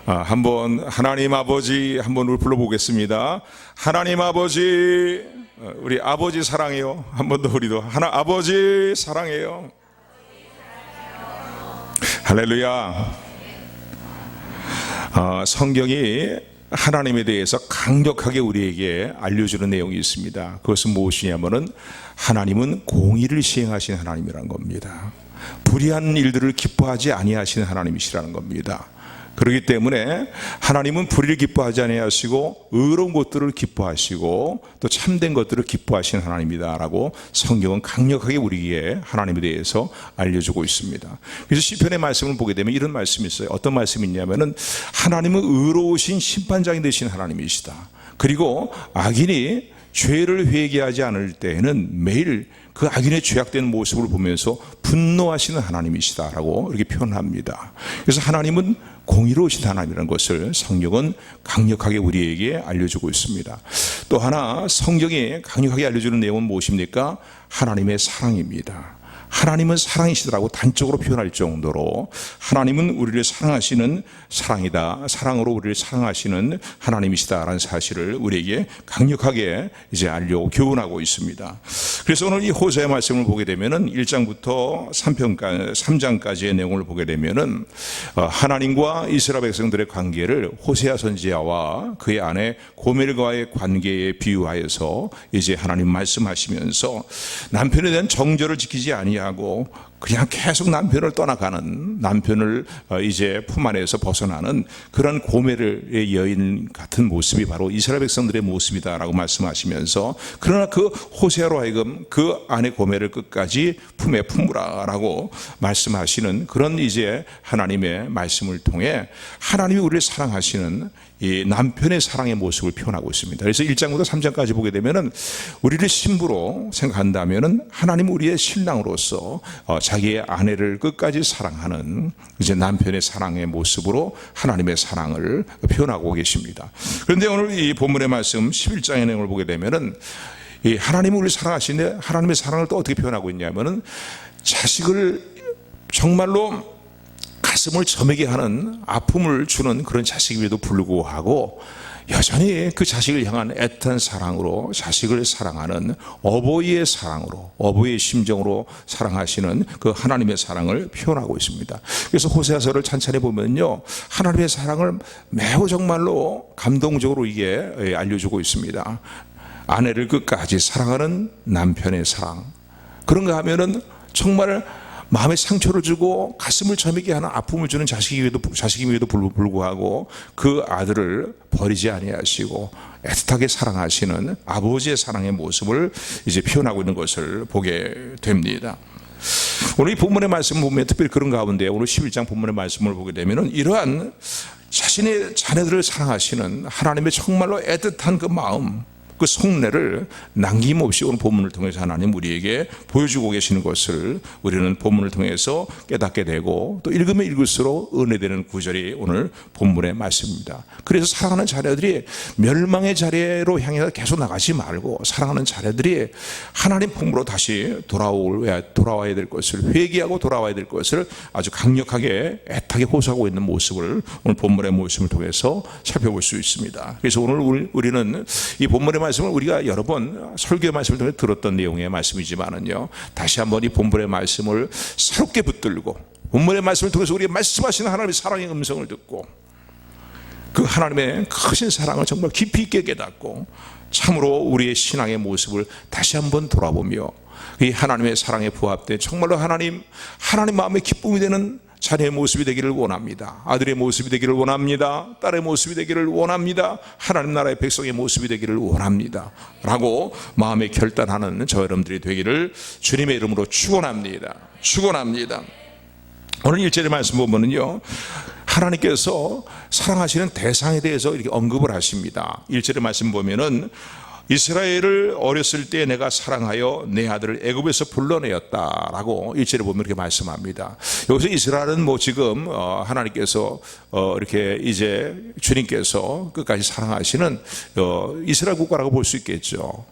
한번 하나님 아버지 한번 불러보겠습니다. 하나님 아버지, 우리 아버지 사랑해요. 한 번 더 우리도 아버지 사랑해요. 할렐루야. 성경이 하나님에 대해서 강력하게 우리에게 알려주는 내용이 있습니다. 그것은 무엇이냐면은 하나님은 공의를 시행하신 하나님이라는 겁니다. 불의한 일들을 기뻐하지 아니하시는 하나님이시라는 겁니다. 그렇기 때문에 하나님은 불의를 기뻐하지 아니하시고 의로운 것들을 기뻐하시고 또 참된 것들을 기뻐하시는 하나님이다라고 성경은 강력하게 우리에게 하나님에 대해서 알려주고 있습니다. 그래서 시편의 말씀을 보게 되면 이런 말씀이 있어요. 어떤 말씀이 있냐면은 하나님은 의로우신 심판장이 되신 하나님이시다. 그리고 악인이 죄를 회개하지 않을 때에는 매일 그 악인의 죄악된 모습을 보면서 분노하시는 하나님이시다라고 이렇게 표현합니다. 그래서 하나님은 공의로우신 하나님이라는 것을 성경은 강력하게 우리에게 알려주고 있습니다. 또 하나 성경이 강력하게 알려주는 내용은 무엇입니까? 하나님의 사랑입니다. 하나님은 사랑이시더라고 단적으로 표현할 정도로 하나님은 우리를 사랑하시는 사랑이다, 사랑으로 우리를 사랑하시는 하나님이시다라는 사실을 우리에게 강력하게 이제 교훈하고 있습니다. 그래서 오늘 이 호세아 말씀을 보게 되면은 1장부터 3장까지의 내용을 보게 되면은 하나님과 이스라엘 백성들의 관계를 호세아 선지자와 그의 아내 고멜과의 관계에 비유하여서 이제 하나님 말씀하시면서 남편에 대한 정절을 지키지 아니하고 그냥 계속 남편을 떠나가는, 남편을 이제 품 안에서 벗어나는 그런 고멜의 여인 같은 모습이 바로 이스라엘 백성들의 모습이다라고 말씀하시면서, 그러나 그 호세아로 하여금 그 아내 고멜을 끝까지 품에 품으라라고 말씀하시는 그런 이제 하나님의 말씀을 통해 하나님이 우리를 사랑하시는 이 남편의 사랑의 모습을 표현하고 있습니다. 그래서 1장부터 3장까지 보게 되면은 우리를 신부로 생각한다면은 하나님 우리의 신랑으로서 자기의 아내를 끝까지 사랑하는 이제 남편의 사랑의 모습으로 하나님의 사랑을 표현하고 계십니다. 그런데 오늘 이 본문의 말씀 11장의 내용을 보게 되면은 이 하나님이 우리를 사랑하시는데 하나님의 사랑을 또 어떻게 표현하고 있냐면은 자식을 정말로 가슴을 저매게 하는 아픔을 주는 그런 자식임에도 불구하고 여전히 그 자식을 향한 애틋한 사랑으로 자식을 사랑하는 어버이의 사랑으로, 어버이의 심정으로 사랑하시는 그 하나님의 사랑을 표현하고 있습니다. 그래서 호세아서를 찬찬히 보면요, 하나님의 사랑을 매우 정말로 감동적으로 이게 알려주고 있습니다. 아내를 끝까지 사랑하는 남편의 사랑, 그런가 하면은 정말 마음에 상처를 주고 가슴을 저미게 하는 아픔을 주는 자식임에도 불구하고 그 아들을 버리지 아니하시고 애틋하게 사랑하시는 아버지의 사랑의 모습을 이제 표현하고 있는 것을 보게 됩니다. 오늘 이 본문의 말씀을 보면 특별히 그런 가운데 오늘 11장 본문의 말씀을 보게 되면 이러한 자신의 자녀들을 사랑하시는 하나님의 정말로 애틋한 그 마음, 그 속내를 남김없이 오늘 본문을 통해서 하나님 우리에게 보여주고 계시는 것을 우리는 본문을 통해서 깨닫게 되고 또 읽으면 읽을수록 은혜되는 구절이 오늘 본문의 말씀입니다. 그래서 사랑하는 자녀들이 멸망의 자리로 향해서 계속 나가지 말고 사랑하는 자녀들이 하나님 품으로 다시 돌아와야 될 것을, 회개하고 돌아와야 될 것을 아주 강력하게 애타게 호소하고 있는 모습을 오늘 본문의 모습을 통해서 살펴볼 수 있습니다. 그래서 오늘 우리는 이 본문의 말씀을 우리가 여러 번 설교의 말씀을 통해 들었던 내용의 말씀이지만은요, 다시 한번 이 본문의 말씀을 새롭게 붙들고 본문의 말씀을 통해서 우리가 말씀하시는 하나님의 사랑의 음성을 듣고 그 하나님의 크신 사랑을 정말 깊이 있게 깨닫고 참으로 우리의 신앙의 모습을 다시 한번 돌아보며 이 하나님의 사랑에 부합된 정말로 하나님 마음의 기쁨이 되는 자녀의 모습이 되기를 원합니다. 아들의 모습이 되기를 원합니다. 딸의 모습이 되기를 원합니다. 하나님 나라의 백성의 모습이 되기를 원합니다 라고 마음에 결단하는 저 여러분들이 되기를 주님의 이름으로 축원합니다. 오늘 1절의 말씀 보면은요, 하나님께서 사랑하시는 대상에 대해서 이렇게 언급을 하십니다. 1절의 말씀 보면은 이스라엘을 어렸을 때 내가 사랑하여 내 아들을 애굽에서 불러내었다라고 1절에 보면 이렇게 말씀합니다. 여기서 이스라엘은 지금 하나님께서 이렇게 이제 주님께서 끝까지 사랑하시는 이스라엘 국가라고 볼 수 있겠죠.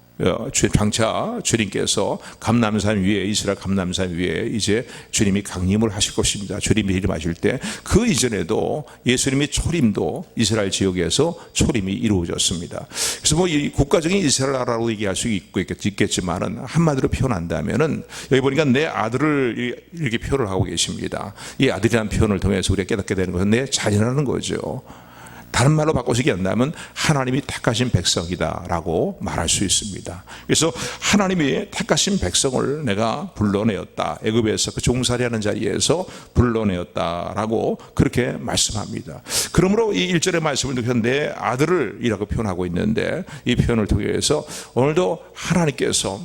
장차 주님께서 감람산 위에, 이스라엘 감람산 위에 이제 주님이 강림을 하실 것입니다. 주님이 이름하실 때 그 이전에도 예수님의 초림도 이스라엘 지역에서 초림이 이루어졌습니다. 그래서 뭐 이 국가적인 이스라엘 나라로 얘기할 수 있겠지만은 한마디로 표현한다면은 여기 보니까 내 아들을 이렇게 표현을 하고 계십니다. 이 아들이라는 표현을 통해서 우리가 깨닫게 되는 것은 내 자녀라는 거죠. 다른 말로 바꿔서 얘기한다면 하나님이 택하신 백성이다라고 말할 수 있습니다. 그래서 하나님이 택하신 백성을 내가 불러내었다. 애굽에서 그 종살이하는 자리에서 불러내었다라고 그렇게 말씀합니다. 그러므로 이 1절의 말씀을 듣고 내 아들을 이라고 표현하고 있는데, 이 표현을 통해서 오늘도 하나님께서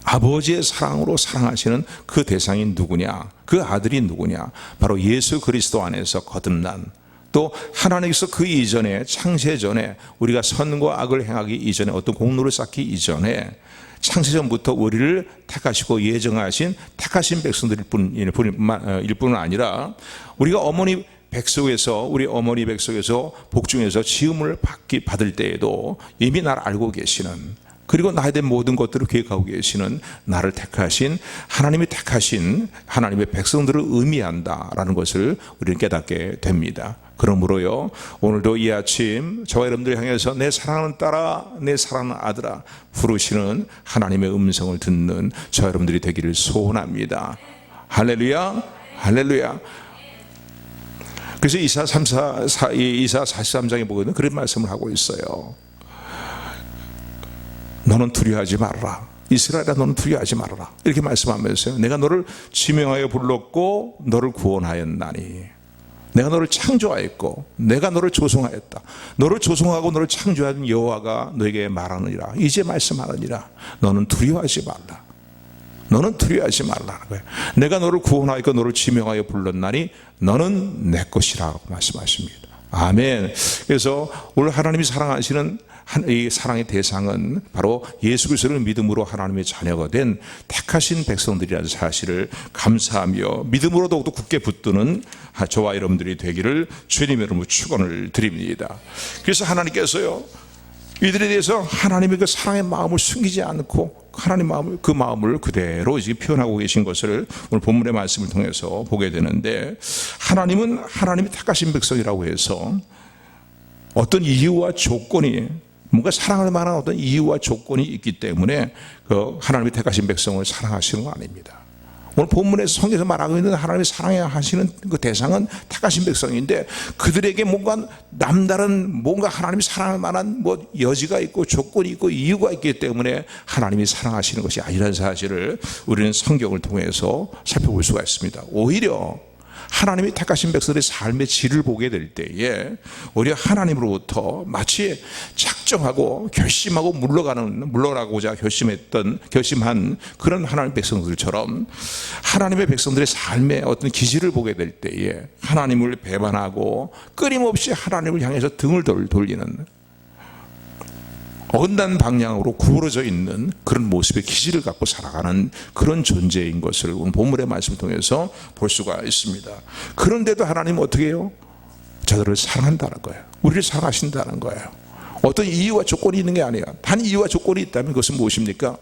아버지의 사랑으로 사랑하시는 그 대상이 누구냐, 그 아들이 누구냐, 바로 예수 그리스도 안에서 거듭난, 또 하나님께서 그 이전에, 창세 전에, 우리가 선과 악을 행하기 이전에, 어떤 공로를 쌓기 이전에 창세전부터 우리를 택하시고 예정하신 택하신 백성들일 뿐은 아니라, 우리가 어머니 백성에서, 우리 어머니 백성에서 복중에서 지음을 받을 때에도 이미 나를 알고 계시는, 그리고 나에 대한 모든 것들을 계획하고 계시는 나를 택하신, 하나님이 택하신 하나님의 백성들을 의미한다라는 것을 우리는 깨닫게 됩니다. 그러므로요, 오늘도 이 아침 저와 여러분들 향해서 내 사랑하는 딸아, 내 사랑하는 아들아 부르시는 하나님의 음성을 듣는 저와 여러분들이 되기를 소원합니다. 할렐루야, 할렐루야. 그래서 이사 43장에 보거든 그런 말씀을 하고 있어요. 너는 두려워하지 말아라. 이스라엘아, 너는 두려워하지 말아라. 이렇게 말씀하면서요, 내가 너를 지명하여 불렀고 너를 구원하였나니, 내가 너를 창조하였고 내가 너를 조성하였다. 너를 조성하고 너를 창조한 여호와가 너에게 말하느니라. 이제 말씀하느니라. 너는 두려워하지 말라. 너는 두려워하지 말라는 거예요. 내가 너를 구원하였고 너를 지명하여 불렀나니 너는 내 것이라고 말씀하십니다. 아멘. 그래서 오늘 하나님이 사랑하시는 이 사랑의 대상은 바로 예수 그리스도를 믿음으로 하나님의 자녀가 된 택하신 백성들이라는 사실을 감사하며 믿음으로 더욱더 굳게 붙드는 저와 여러분들이 되기를 주님의 이름으로 축원을 드립니다. 그래서 하나님께서요, 이들에 대해서 하나님의 그 사랑의 마음을 숨기지 않고 하나님 마음을, 그 마음을 그대로 지금 표현하고 계신 것을 오늘 본문의 말씀을 통해서 보게 되는데, 하나님은 하나님이 택하신 백성이라고 해서 어떤 이유와 조건이, 뭔가 사랑할 만한 어떤 이유와 조건이 있기 때문에 그 하나님이 택하신 백성을 사랑하시는 거 아닙니다. 오늘 본문에서 성경에서 말하고 있는 하나님이 사랑하시는 그 대상은 택하신 백성인데, 그들에게 뭔가 남다른, 뭔가 하나님이 사랑할 만한 뭐 여지가 있고 조건이 있고 이유가 있기 때문에 하나님이 사랑하시는 것이 아니라는 사실을 우리는 성경을 통해서 살펴볼 수가 있습니다. 오히려 하나님이 택하신 백성들의 삶의 질을 보게 될 때에 오히려 하나님으로부터 마치 작정하고 결심하고 물러나고자 결심한 그런 하나님의 백성들처럼 하나님의 백성들의 삶의 어떤 기질을 보게 될 때에 하나님을 배반하고 끊임없이 하나님을 향해서 등을 돌리는, 어긋난 방향으로 구부러져 있는 그런 모습의 기질을 갖고 살아가는 그런 존재인 것을 오늘 본문의 말씀을 통해서 볼 수가 있습니다. 그런데도 하나님은 어떻게 해요? 저들을 사랑한다는 거예요. 우리를 사랑하신다는 거예요. 어떤 이유와 조건이 있는 게 아니에요. 단 이유와 조건이 있다면 그것은 무엇입니까?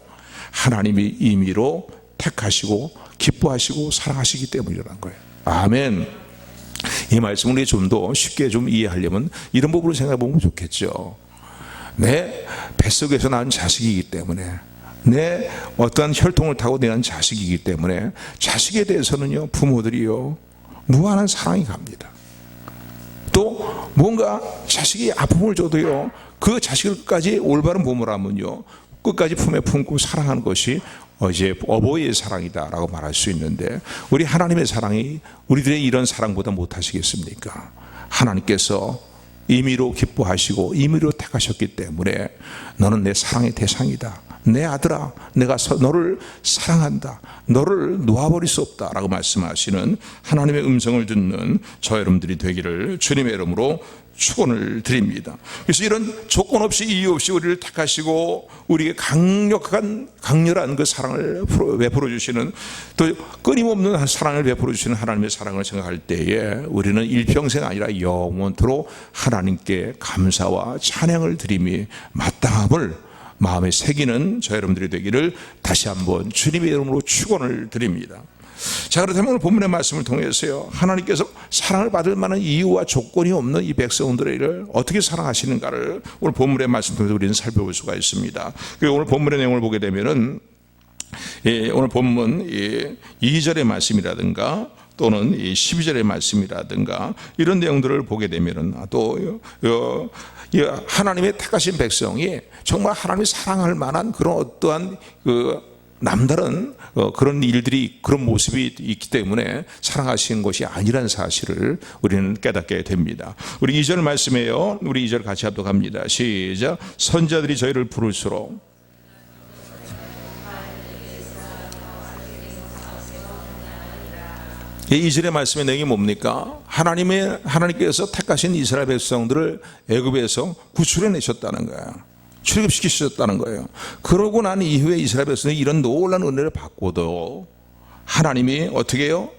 하나님이 임의로 택하시고 기뻐하시고 사랑하시기 때문이라는 거예요. 아멘. 이 말씀을 우리 좀 더 쉽게 좀 이해하려면 이런 부분을 생각해 보면 좋겠죠. 내 뱃속에서 낳은 자식이기 때문에, 내 어떠한 혈통을 타고 내는 자식이기 때문에 자식에 대해서는요, 부모들이요 무한한 사랑이 갑니다. 또 뭔가 자식이 아픔을 줘도요, 그 자식을 끝까지 올바른 부모라면요 끝까지 품에 품고 사랑하는 것이 이제 어버이의 사랑이다라고 말할 수 있는데, 우리 하나님의 사랑이 우리들의 이런 사랑보다 못하시겠습니까? 하나님께서 임의로 기뻐하시고 임의로 택하셨기 때문에 너는 내 사랑의 대상이다. 내 아들아, 내가 너를 사랑한다. 너를 놓아버릴 수 없다라고 말씀하시는 하나님의 음성을 듣는 저 여러분들이 되기를 주님의 이름으로 축원을 드립니다. 그래서 이런 조건 없이 이유 없이 우리를 택하시고 우리에게 강렬한 그 사랑을 베풀어 주시는, 또 끊임없는 사랑을 베풀어 주시는 하나님의 사랑을 생각할 때에 우리는 일평생 아니라 영원토록 하나님께 감사와 찬양을 드림이 마땅함을 마음에 새기는 저 여러분들이 되기를 다시 한번 주님의 이름으로 축원을 드립니다. 자, 그렇다면 오늘 본문의 말씀을 통해서요, 하나님께서 사랑을 받을 만한 이유와 조건이 없는 이 백성들을 어떻게 사랑하시는가를 오늘 본문의 말씀 통해서 우리는 살펴볼 수가 있습니다. 그리고 오늘 본문의 내용을 보게 되면은 오늘 본문 2절의 말씀이라든가 또는 12절의 말씀이라든가 이런 내용들을 보게 되면은 또 하나님의 택하신 백성이 정말 하나님이 사랑할 만한 그런 어떠한 남다른 그런 일들이, 그런 모습이 있기 때문에 사랑하시는 것이 아니라는 사실을 우리는 깨닫게 됩니다. 우리 2절 말씀이에요. 우리 2절 같이 하도록 합니다. 시작. 선자들이 저희를 부를수록 이 2절의 말씀의 내용이 뭡니까? 하나님께서 택하신 이스라엘 백성들을 애굽에서 구출해내셨다는 거예요. 출애굽시키셨다는 거예요. 그러고 난 이후에 이스라엘 백성이 이런 놀라운 은혜를 받고도 하나님이 어떻게 해요?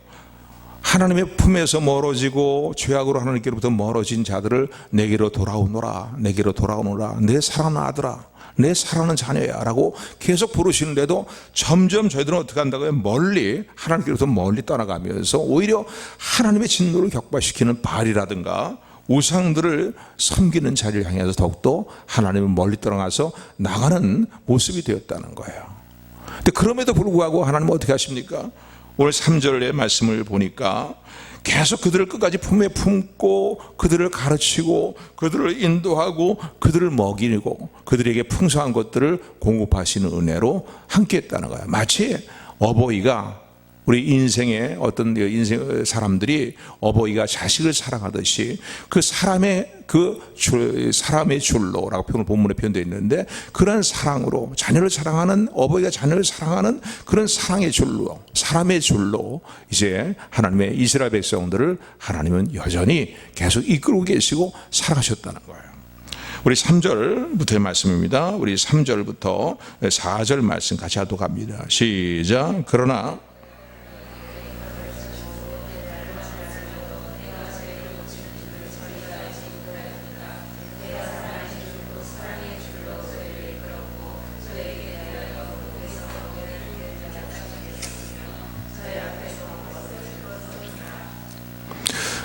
하나님의 품에서 멀어지고 죄악으로 하나님께로부터 멀어진 자들을 내게로 돌아오노라, 내게로 돌아오노라, 내 사랑하는 아들아, 내 사랑하는 자녀야 라고 계속 부르시는데도 점점 저희들은 어떻게 한다고요? 멀리, 하나님께로부터 멀리 떠나가면서 오히려 하나님의 진노를 격발시키는 바알이라든가 우상들을 섬기는 자리를 향해서 더욱더 하나님을 멀리 떠나가서 나가는 모습이 되었다는 거예요. 근데 그럼에도 불구하고 하나님은 어떻게 하십니까? 오늘 3절의 말씀을 보니까 계속 그들을 끝까지 품에 품고 그들을 가르치고 그들을 인도하고 그들을 먹이고 그들에게 풍성한 것들을 공급하시는 은혜로 함께 했다는 거예요. 마치 어버이가 우리 인생의 어떤 인생 사람들이 어버이가 자식을 사랑하듯이 사람의 줄로라고 표현을 본문에 표현되어 있는데 그런 사랑으로 자녀를 사랑하는 어버이가 자녀를 사랑하는 그런 사랑의 줄로 사람의 줄로 이제 하나님의 이스라엘 백성들을 하나님은 여전히 계속 이끌고 계시고 사랑하셨다는 거예요. 우리 3절부터의 말씀입니다. 우리 3절부터 4절 말씀 같이 하도록 합니다. 시작. 그러나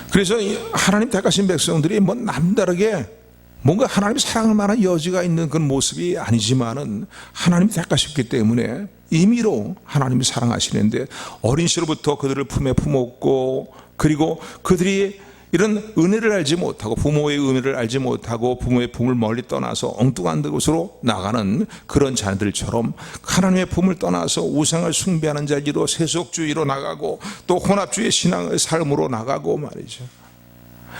그래서 하나님 택하신 백성들이 남다르게 뭔가 하나님 사랑할 만한 여지가 있는 그런 모습이 아니지만은 하나님이 택하셨기 때문에 임의로 하나님이 사랑하시는데 어린 시절부터 그들을 품에 품었고 그리고 그들이 이런 은혜를 알지 못하고 부모의 은혜를 알지 못하고 부모의 품을 멀리 떠나서 엉뚱한 곳으로 나가는 그런 자들처럼 하나님의 품을 떠나서 우상을 숭배하는 자리로 세속주의로 나가고 또 혼합주의 신앙의 삶으로 나가고 말이죠.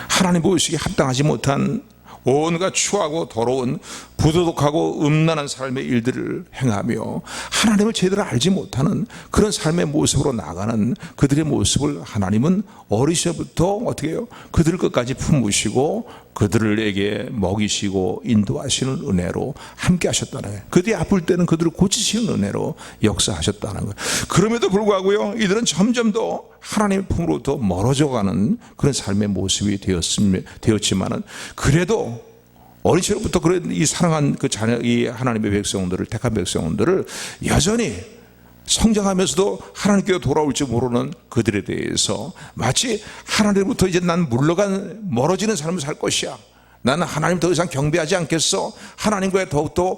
하나님 보시기에 합당하지 못한 온갖 추하고 더러운 부도덕하고 음란한 삶의 일들을 행하며 하나님을 제대로 알지 못하는 그런 삶의 모습으로 나가는 그들의 모습을 하나님은 어리셔부터 어떻게 해요? 그들을 끝까지 품으시고 그들에게 먹이시고 인도하시는 은혜로 함께 하셨다는 거예요. 그들이 아플 때는 그들을 고치시는 은혜로 역사하셨다는 거예요. 그럼에도 불구하고요, 이들은 점점 더 하나님의 품으로부터 멀어져가는 그런 삶의 모습이 되었지만은 그래도 어린 시절부터 이 사랑한 그 자녀, 이 하나님의 백성들을 택한 백성들을 여전히 성장하면서도 하나님께로 돌아올지 모르는 그들에 대해서 마치 하나님부터 이제 난 멀어지는 삶을 살 것이야. 나는 하나님 더 이상 경배하지 않겠어. 하나님과의 더욱더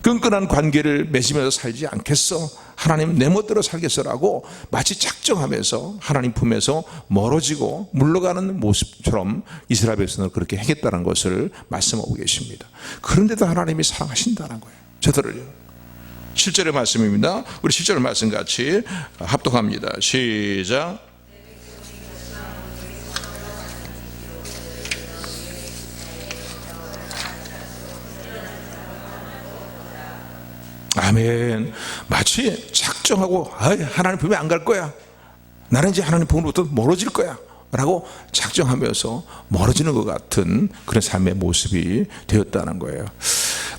끈끈한 관계를 맺으면서 살지 않겠어. 하나님 내 멋대로 살겠어라고 마치 작정하면서 하나님 품에서 멀어지고 물러가는 모습처럼 이스라엘 백성을 그렇게 행했다는 것을 말씀하고 계십니다. 그런데도 하나님이 사랑하신다는 거예요. 저들을요. 7절의 말씀입니다. 우리 7절 말씀 같이 합독합니다. 시작. 아멘. 마치 작정하고 하나님 품에 안 갈 거야. 나는 이제 하나님 품으로부터 멀어질 거야 라고 작정하면서 멀어지는 것 같은 그런 삶의 모습이 되었다는 거예요.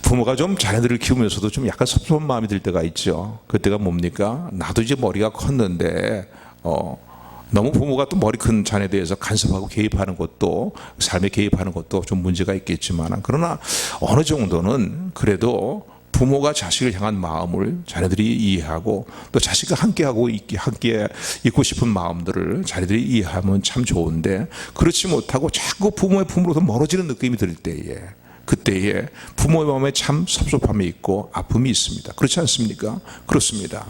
부모가 좀 자녀들을 키우면서도 좀 약간 섭섭한 마음이 들 때가 있죠. 그때가 뭡니까? 나도 이제 머리가 컸는데 너무 부모가 또 머리 큰 자녀에 대해서 간섭하고 개입하는 것도, 삶에 개입하는 것도 좀 문제가 있겠지만, 그러나 어느 정도는 그래도 부모가 자식을 향한 마음을 자녀들이 이해하고, 또 자식과 함께 있고 싶은 마음들을 자녀들이 이해하면 참 좋은데, 그렇지 못하고 자꾸 부모의 품으로서 멀어지는 느낌이 들 때에, 그때에 부모의 마음에 참 섭섭함이 있고 아픔이 있습니다. 그렇지 않습니까? 그렇습니다.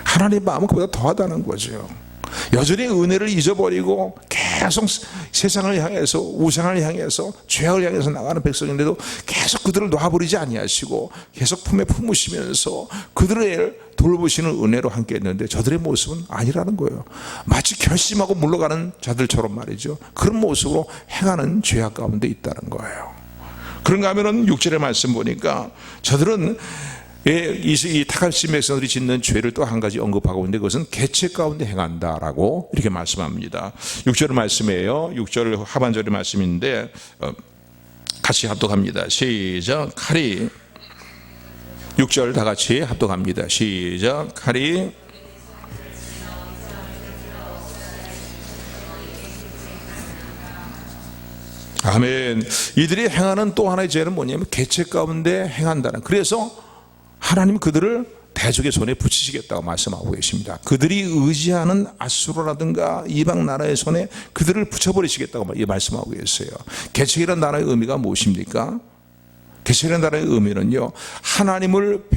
하나님의 마음은 그보다 더하다는 거죠. 여전히 은혜를 잊어버리고 계속 세상을 향해서, 우상을 향해서, 죄악을 향해서 나가는 백성인데도 계속 그들을 놔버리지 아니하시고 계속 품에 품으시면서 그들을 돌보시는 은혜로 함께 했는데, 저들의 모습은 아니라는 거예요. 마치 결심하고 물러가는 자들처럼 말이죠. 그런 모습으로 행하는 죄악 가운데 있다는 거예요. 그런가 하면은 6절의 말씀 보니까 저들은 이 타갈신 백성들이 짓는 죄를 또 한 가지 언급하고 있는데, 그것은 계책 가운데 행한다라고 이렇게 말씀합니다. 6절 말씀이에요. 6절 하반절의 말씀인데 같이 합독합니다. 시작. 칼이, 6절 다 같이 합독합니다. 시작. 칼이 아멘. 이들이 행하는 또 하나의 죄는 뭐냐면 계책 가운데 행한다는, 그래서 하나님 그들을 대적의 손에 붙이시겠다고 말씀하고 계십니다. 그들이 의지하는 아수르라든가 이방 나라의 손에 그들을 붙여버리시겠다고 말씀하고 계세요. 계책이라는 나라의 의미가 무엇입니까? 계책이라는 나라의 의미는요, 하나님을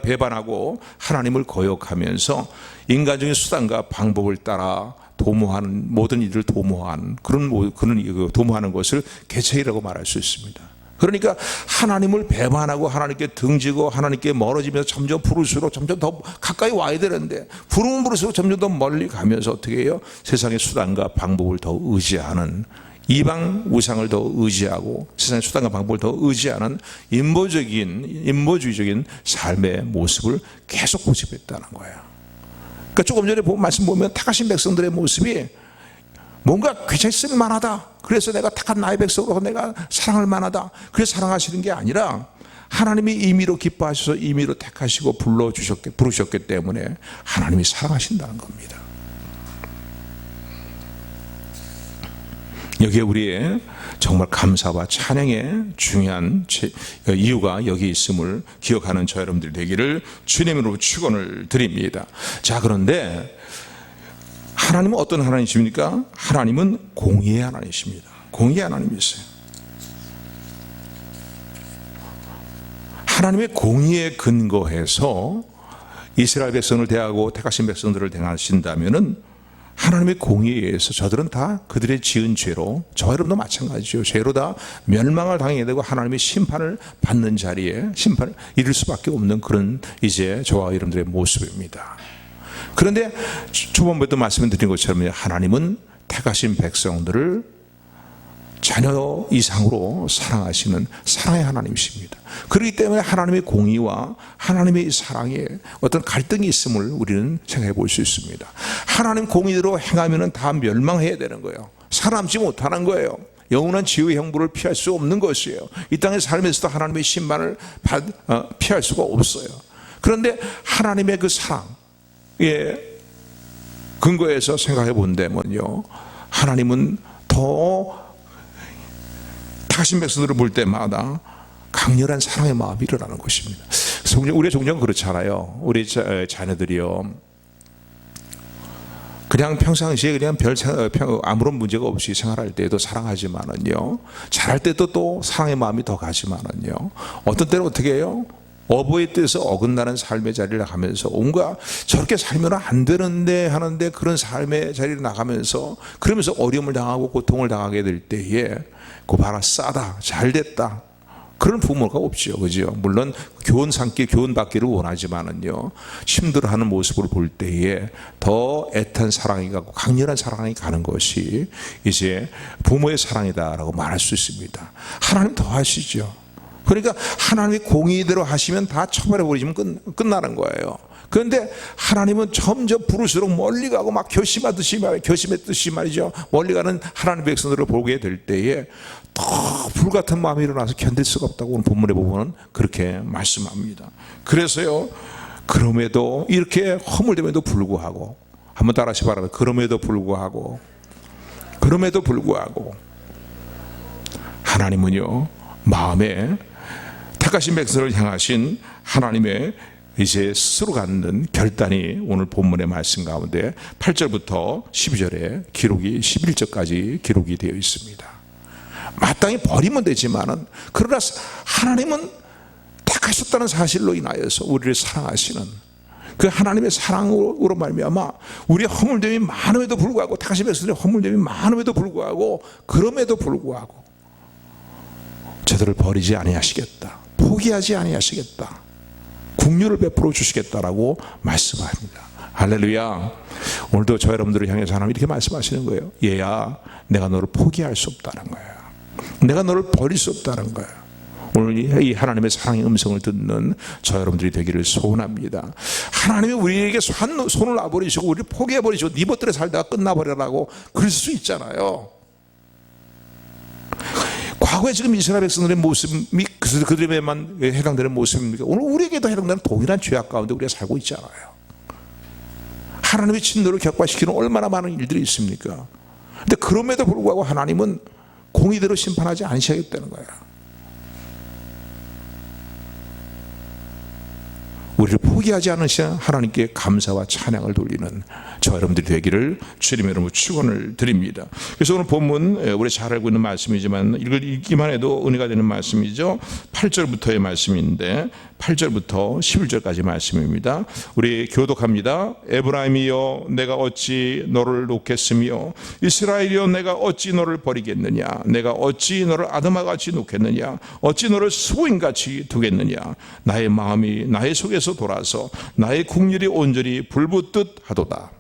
배반하고 하나님을 거역하면서 인간적인 수단과 방법을 따라 도모하는, 모든 일을 도모하는 그런 도모하는 것을 계책이라고 말할 수 있습니다. 그러니까 하나님을 배반하고 하나님께 등지고 하나님께 멀어지면서 점점 부를수록 점점 더 가까이 와야 되는데, 부르면 부를수록 점점 더 멀리 가면서 어떻게 해요? 세상의 수단과 방법을 더 의지하는, 이방 우상을 더 의지하고 세상의 수단과 방법을 더 의지하는 인보주의적인 삶의 모습을 계속 고집했다는 거예요. 그러니까 조금 전에 말씀 보면 택하신 백성들의 모습이 뭔가 굉장히 쓸만하다, 그래서 내가 택한 나의 백성으로 내가 사랑할 만하다, 그래서 사랑하시는 게 아니라 하나님이 임의로 기뻐하셔서 임의로 택하시고 부르셨기 때문에 하나님이 사랑하신다는 겁니다. 여기에 우리의 정말 감사와 찬양의 중요한 이유가 여기 있음을 기억하는 저 여러분들 되기를 주님으로 축원을 드립니다. 자, 그런데 하나님은 어떤 하나님이십니까? 하나님은 공의의 하나님이십니다. 공의의 하나님이세요. 하나님의 공의에 근거해서 이스라엘 백성을 대하고 택하신 백성들을 대하신다면은, 하나님의 공의에 의해서 저들은 다 그들의 지은 죄로, 저와 여러분도 마찬가지죠. 죄로 다 멸망을 당하게 되고 하나님의 심판을 받는 자리에 심판을 이룰 수밖에 없는 그런 이제 저와 여러분들의 모습입니다. 그런데 초반부터 말씀드린 것처럼 하나님은 택하신 백성들을 자녀 이상으로 사랑하시는 사랑의 하나님이십니다. 그렇기 때문에 하나님의 공의와 하나님의 사랑에 어떤 갈등이 있음을 우리는 생각해 볼 수 있습니다. 하나님 공의대로 행하면 다 멸망해야 되는 거예요. 살아남지 못하는 거예요. 영원한 지옥의 형벌을 피할 수 없는 것이에요. 이 땅의 삶에서도 하나님의 심판을 피할 수가 없어요. 그런데 하나님의 그 사랑에 근거해서 생각해 본다면요, 하나님은 더 택하신 백성들을 볼 때마다 강렬한 사랑의 마음이 일어나는 것입니다. 우리의 종교는 그렇잖아요. 우리 자녀들이요, 그냥 평상시에 그냥 아무런 문제가 없이 생활할 때도 사랑하지만은요, 잘할 때도 또 사랑의 마음이 더 가지만은요, 어떤 때는 어떻게 해요? 어버이 뜻에 어긋나는 삶의 자리를 나가면서 온갖 저렇게 살면 안 되는데 하는데 그런 삶의 자리를 나가면서 그러면서 어려움을 당하고 고통을 당하게 될 때에 그 봐라, 싸다, 잘됐다, 그런 부모가 없죠. 그죠? 물론 교훈 받기를 원하지만은요, 힘들어하는 모습을 볼 때에 더 애탄 사랑이 가고 강렬한 사랑이 가는 것이 이제 부모의 사랑이다라고 말할 수 있습니다. 하나님 더 하시죠. 그러니까 하나님이 공의대로 하시면 다 처벌해버리시면 끝나는 거예요. 그런데 하나님은 점점 부를수록 멀리 가고 막 결심했듯이 말이죠, 멀리 가는 하나님의 백성들을 보게 될 때에 더 불같은 마음이 일어나서 견딜 수가 없다고 오늘 본문에 보면 그렇게 말씀합니다. 그래서요, 그럼에도 이렇게 허물됨에도 불구하고 한번 따라하시 바랍니다. 그럼에도 불구하고 하나님은요, 마음에 택하신 백성을 향하신 하나님의 이제 스스로 갖는 결단이 오늘 본문의 말씀 가운데 8절부터 12절에 기록이 11절까지 기록이 되어 있습니다. 마땅히 버리면 되지만은, 그러나 하나님은 택하셨다는 사실로 인하여서 우리를 사랑하시는 그 하나님의 사랑으로 말미암아 우리의 허물됨이 많음에도 불구하고, 택하신 백성들의 허물됨이 많음에도 불구하고, 그럼에도 불구하고 저들을 버리지 아니하시겠다, 포기하지 아니하시겠다, 긍휼을 베풀어 주시겠다라고 말씀합니다. 할렐루야. 오늘도 저 여러분들을 향해서 하나님 이렇게 말씀하시는 거예요. 얘야, 내가 너를 포기할 수 없다는 거야. 내가 너를 버릴 수 없다는 거야. 오늘 이 하나님의 사랑의 음성을 듣는 저 여러분들이 되기를 소원합니다. 하나님이 우리에게 손을 놔버리시고 우리를 포기해버리시고 네 멋대로 살다가 끝나버리라고 그럴 수 있잖아요. 과거에 지금 이스라엘 백성들의 모습이 그들에게만 해당되는 모습입니까? 오늘 우리에게도 해당되는 동일한 죄악 가운데 우리가 살고 있잖아요. 하나님의 진노를 격파시키는 얼마나 많은 일들이 있습니까? 근데 그럼에도 불구하고 하나님은 공의대로 심판하지 않으셔야겠다는 거야. 우리를 포기하지 않으시는 하나님께 감사와 찬양을 돌리는 저 여러분들이 되기를 주님의 이름으로 축원을 드립니다. 그래서 오늘 본문, 우리 잘 알고 있는 말씀이지만 읽기만 해도 은혜가 되는 말씀이죠. 8절부터의 말씀인데 8절부터 11절까지 말씀입니다. 우리 교독합니다. 에브라임이여, 내가 어찌 너를 놓겠으며 이스라엘이여, 내가 어찌 너를 버리겠느냐. 내가 어찌 너를 아드마같이 놓겠느냐. 어찌 너를 수고인같이 두겠느냐. 나의 마음이 나의 속에서 돌아서 나의 국률이 온전히 불붙듯 하도다.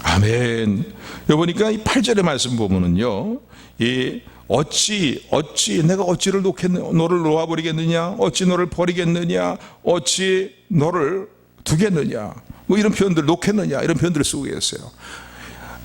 아멘. 여기 보니까 이 8절의 말씀 보면은요, 이 어찌 내가 어찌를 너를 놓아버리겠느냐, 어찌 너를 버리겠느냐, 어찌 너를 두겠느냐, 뭐 이런 표현들, 놓겠느냐 이런 표현들을 쓰고 계세요.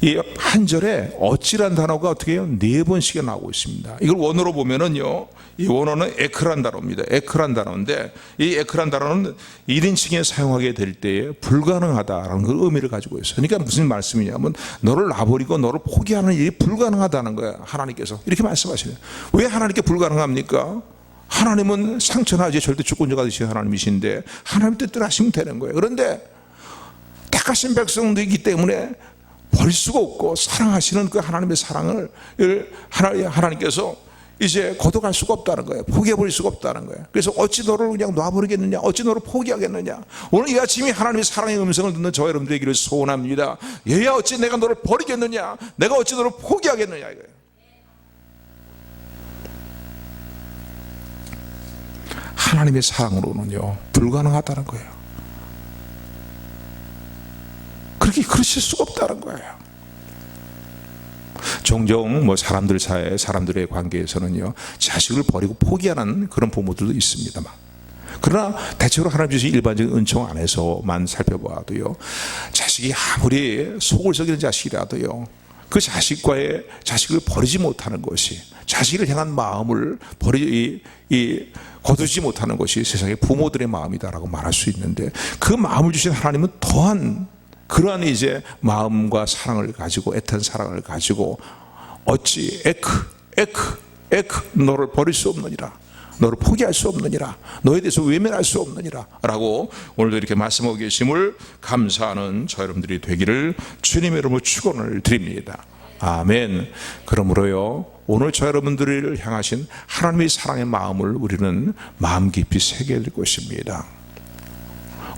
이 한 절에 어찌란 단어가 어떻게 해요? 4번씩이 나오고 있습니다. 이걸 원어로 보면은요, 이 원어는 에크란 단어입니다. 에크란 단어인데, 이 에크란 단어는 1인칭에 사용하게 될 때에 불가능하다라는 그 의미를 가지고 있어요. 그러니까 무슨 말씀이냐면, 너를 놔버리고 너를 포기하는 일이 불가능하다는 거야. 하나님께서 이렇게 말씀하시네요. 왜 하나님께 불가능합니까? 하나님은 상처나지 절대 주권자가 되신 하나님이신데 하나님 뜻대로 하시면 되는 거예요. 그런데 택하신 백성들이기 때문에 버릴 수가 없고, 사랑하시는 그 하나님의 사랑을 하나님께서 이제 거둬갈 수가 없다는 거예요. 포기해버릴 수가 없다는 거예요. 그래서 어찌 너를 그냥 놔버리겠느냐, 어찌 너를 포기하겠느냐. 오늘 이 아침이 하나님의 사랑의 음성을 듣는 저 여러분들 되기를 소원합니다. 얘야, 어찌 내가 너를 버리겠느냐, 내가 어찌 너를 포기하겠느냐 이거예요. 하나님의 사랑으로는요 불가능하다는 거예요. 그러실 수가 없다는 거예요. 종종 뭐 사람들 사이에, 사람들의 관계에서는요 자식을 버리고 포기하는 그런 부모들도 있습니다만, 그러나 대체로 하나님 주신 일반적인 은총 안에서만 살펴봐도요, 자식이 아무리 속을 썩이는 자식이라도요, 그 자식을 버리지 못하는 것이, 자식을 향한 마음을 거두지 못하는 것이 세상의 부모들의 마음이다라고 말할 수 있는데, 그 마음을 주신 하나님은 더한 그러한 이제 마음과 사랑을 가지고, 애탄 사랑을 가지고 어찌 너를 버릴 수 없느니라, 너를 포기할 수 없느니라, 너에 대해서 외면할 수 없느니라 라고 오늘도 이렇게 말씀하고 계심을 감사하는 저 여러분들이 되기를 주님의 이름으로 축원을 드립니다. 아멘. 그러므로요, 오늘 저 여러분들을 향하신 하나님의 사랑의 마음을 우리는 마음 깊이 새겨야 될 것입니다.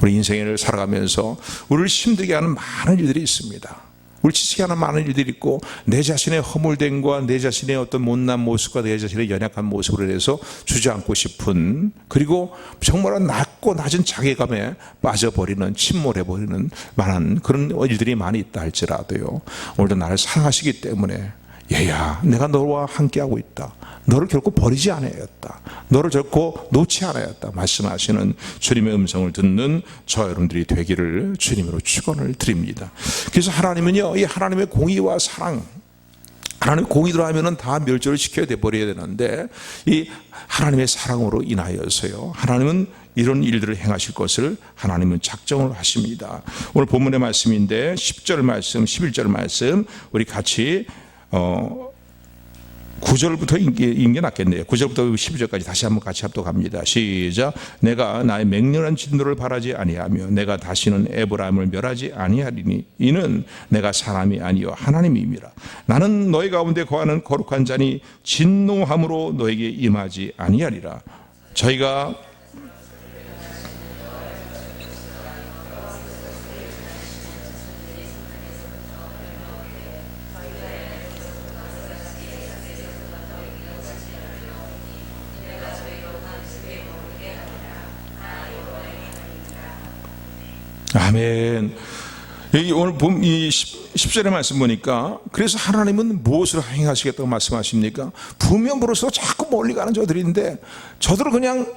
우리 인생을 살아가면서 우리를 힘들게 하는 많은 일들이 있습니다. 우리 지치게 하는 많은 일들이 있고, 내 자신의 허물됨과 내 자신의 어떤 못난 모습과 내 자신의 연약한 모습으로 인해서 주저앉고 싶은, 그리고 정말 낮고 낮은 자괴감에 빠져버리는, 침몰해버리는 많은 그런 일들이 많이 있다 할지라도요, 오늘도 나를 사랑하시기 때문에 얘야, 내가 너와 함께하고 있다, 너를 결코 버리지 않아야겠다. 너를 결코 놓지 않아야겠다. 말씀하시는 주님의 음성을 듣는 저 여러분들이 되기를 주님으로 축원을 드립니다. 그래서 하나님은요, 이 하나님의 공의와 사랑, 하나님의 공의대로 하면은 다 멸절을 시켜야 돼 버려야 되는데, 이 하나님의 사랑으로 인하여서요, 하나님은 이런 일들을 행하실 것을 하나님은 작정을 하십니다. 오늘 본문의 말씀인데 10절 말씀, 11절 말씀 우리 같이 9절부터 읽게 낫겠네요. 9절부터 12절까지 다시 한번 같이 합독합니다. 시작. 내가 나의 맹렬한 진노를 바라지 아니하며 내가 다시는 에브라임을 멸하지 아니하리니 이는 내가 사람이 아니요 하나님이미라. 나는 너희 가운데 거하는 거룩한 자니 진노함으로 너에게 임하지 아니하리라. 저희가 아멘. 여기 오늘 이 10절의 말씀 보니까, 그래서 하나님은 무엇을 행하시겠다고 말씀하십니까? 부면부로서 자꾸 멀리 가는 저들인데 저들을 그냥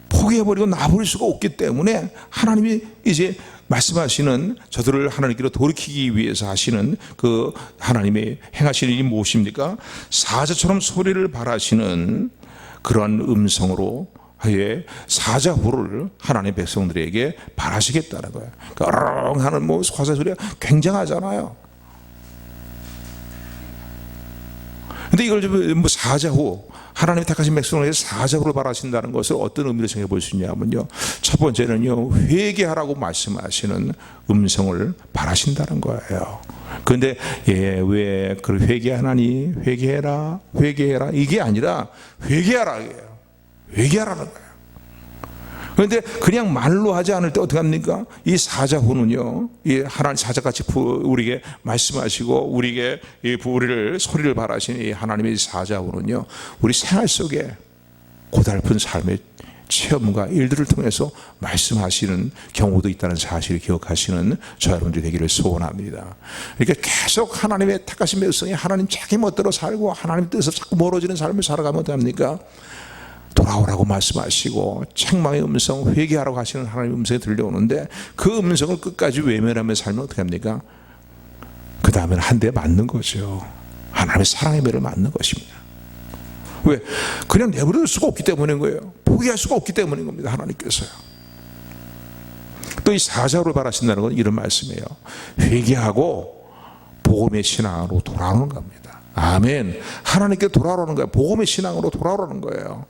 포기해버리고 놔버릴 수가 없기 때문에 하나님이 이제 말씀하시는 저들을 하나님께로 돌이키기 위해서 하시는 그 하나님의 행하시는 일이 무엇입니까? 사자처럼 소리를 발하시는 그러한 음성으로 의 사자후를 하나님의 백성들에게 바라시겠다는 거예요. 그러니까 하는 뭐 화살 소리가 굉장하잖아요. 근데 이걸 좀 뭐 사자후, 하나님이 택하신 백성에게 사자후를 바라신다는 것을 어떤 의미로 생각해 볼 수 있냐면요, 첫 번째는요, 회개하라고 말씀하시는 음성을 바라신다는 거예요. 그런데 왜 그 회개하나니, 회개해라 이게 아니라 회개하라 이게요. 회개하라는 거예요. 그런데 그냥 말로 하지 않을 때 어떻게 합니까? 이 사자후는요, 이 하나님 사자같이 우리에게 말씀하시고 우리에게 우리를 소리를 바라시는 이 하나님의 사자후는요, 우리 생활 속에 고달픈 삶의 체험과 일들을 통해서 말씀하시는 경우도 있다는 사실을 기억하시는 저 여러분들이 되기를 소원합니다. 그러니까 계속 하나님의 택하신 백성이 하나님 자기 멋대로 살고 하나님 뜻에서 자꾸 멀어지는 삶을 살아가면 어떻게 합니까? 돌아오라고 말씀하시고 책망의 음성, 회개하라고 하시는 하나님의 음성이 들려오는데 그 음성을 끝까지 외면하며 살면 어떻게 합니까? 그 다음에는 한 대 맞는 거죠. 하나님의 사랑의 배를 맞는 것입니다. 왜? 그냥 내버려둘 수가 없기 때문인 거예요. 포기할 수가 없기 때문인 겁니다. 하나님께서요. 또 이 사자로 바라신다는 건 이런 말씀이에요. 회개하고 복음의 신앙으로 돌아오는 겁니다. 아멘. 하나님께 돌아오는 거예요. 복음의 신앙으로 돌아오는 거예요.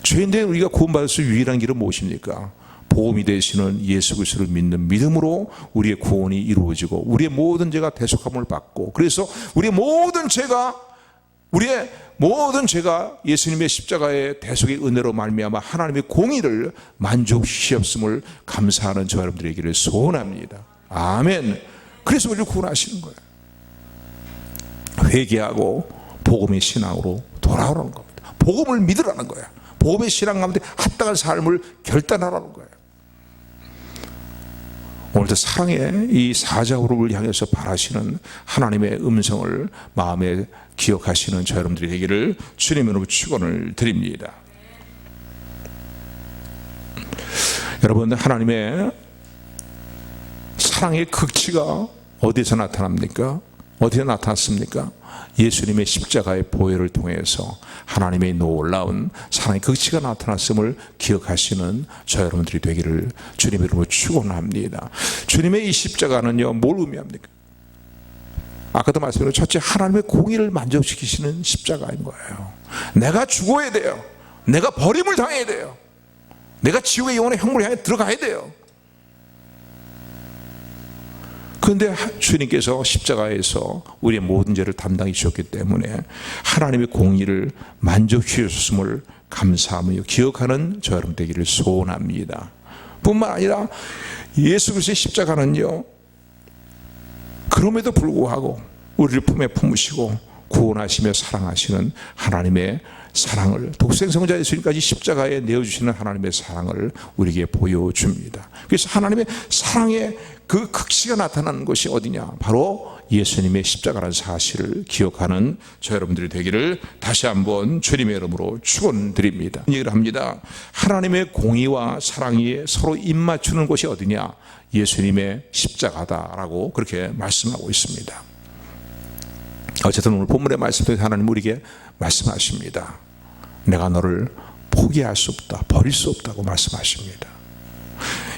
죄인된 우리가 구원받을 수 유일한 길은 무엇입니까? 복음이 되시는 예수 그리스도를 믿는 믿음으로 우리의 구원이 이루어지고 우리의 모든 죄가 대속함을 받고, 그래서 우리의 모든 죄가 예수님의 십자가의 대속의 은혜로 말미암아 하나님의 공의를 만족시켰음을 감사하는 저 여러분들에게를 소원합니다. 아멘. 그래서 우리를 구원하시는 거예요. 회개하고 복음의 신앙으로 돌아오라는 겁니다. 복음을 믿으라는 거예요. 복음의 신앙 가운데 합당한 삶을 결단하라는 거예요. 오늘도 사랑의 이 사자후를 향해서 바라시는 하나님의 음성을 마음에 기억하시는 저 여러분들이 되기를 주님으로 축원을 드립니다. 여러분, 하나님의 사랑의 극치가 어디서 나타납니까? 어디서 나타났습니까? 예수님의 십자가의 보혈을 통해서 하나님의 놀라운 사랑의 극치가 나타났음을 기억하시는 저 여러분들이 되기를 주님의 이름으로 축원합니다. 주님의 이 십자가는요, 뭘 의미합니까? 아까도 말씀드린 첫째, 하나님의 공의를 만족시키시는 십자가인 거예요. 내가 죽어야 돼요. 내가 버림을 당해야 돼요. 내가 지옥의 영혼의 형물을 향해 들어가야 돼요. 그런데 주님께서 십자가에서 우리의 모든 죄를 담당해 주셨기 때문에 하나님의 공의를 만족시켰음을 감사하며 기억하는 저 여러분 되기를 소원합니다. 뿐만 아니라 예수 그리스도의 십자가는요, 그럼에도 불구하고 우리를 품에 품으시고 구원하시며 사랑하시는 하나님의 사랑을, 독생성자 예수님까지 십자가에 내어주시는 하나님의 사랑을 우리에게 보여줍니다. 그래서 하나님의 사랑의 그 극치가 나타나는 것이 어디냐? 바로 예수님의 십자가라는 사실을 기억하는 저 여러분들이 되기를 다시 한번 주님의 이름으로 축원드립니다. 얘기를 합니다. 하나님의 공의와 사랑이 서로 입맞추는 곳이 어디냐? 예수님의 십자가다라고 그렇게 말씀하고 있습니다. 어쨌든 오늘 본문의 말씀에 하나님 우리에게 말씀하십니다. 내가 너를 포기할 수 없다, 버릴 수 없다고 말씀하십니다.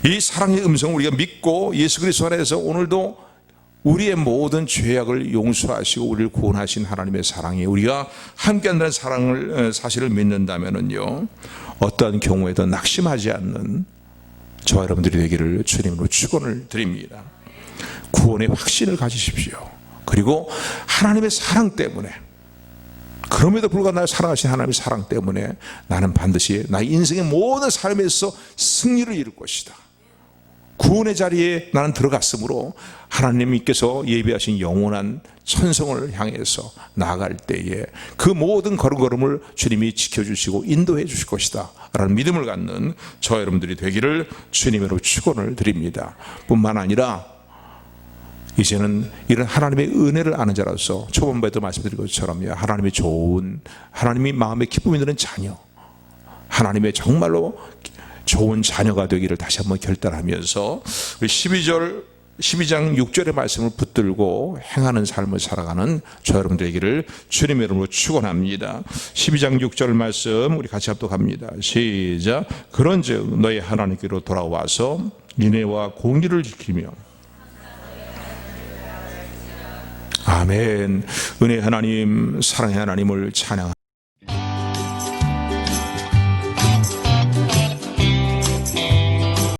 이 사랑의 음성을 우리가 믿고 예수 그리스도 안에서 오늘도 우리의 모든 죄악을 용서하시고 우리를 구원하신 하나님의 사랑이 우리가 함께한다는 사실을 믿는다면요, 어떠한 경우에도 낙심하지 않는 저와 여러분들이 되기를 주님으로 축원을 드립니다. 구원의 확신을 가지십시오. 그리고 하나님의 사랑 때문에, 그럼에도 불구하고 나를 사랑하신 하나님의 사랑 때문에 나는 반드시 나의 인생의 모든 삶에서 승리를 이룰 것이다. 구원의 자리에 나는 들어갔으므로 하나님께서 예비하신 영원한 천성을 향해서 나아갈 때에 그 모든 걸음걸음을 주님이 지켜주시고 인도해 주실 것이다 라는 믿음을 갖는 저 여러분들이 되기를 주님으로 축원을 드립니다. 뿐만 아니라 이제는 이런 하나님의 은혜를 아는 자로서 초반부에도 말씀드린 것처럼 하나님의 좋은, 하나님이 마음에 기쁨이 드는 자녀, 하나님의 정말로 좋은 자녀가 되기를 다시 한번 결단하면서 12장 6절의 말씀을 붙들고 행하는 삶을 살아가는 저 여러분들에게를 주님의 이름으로 축원합니다. 12장 6절 말씀 우리 같이 합독합니다. 시작. 그런즉 너희 하나님께로 돌아와서 인애와 공의를 지키며, 아멘. 은혜의 하나님, 사랑의 하나님을 찬양합니다.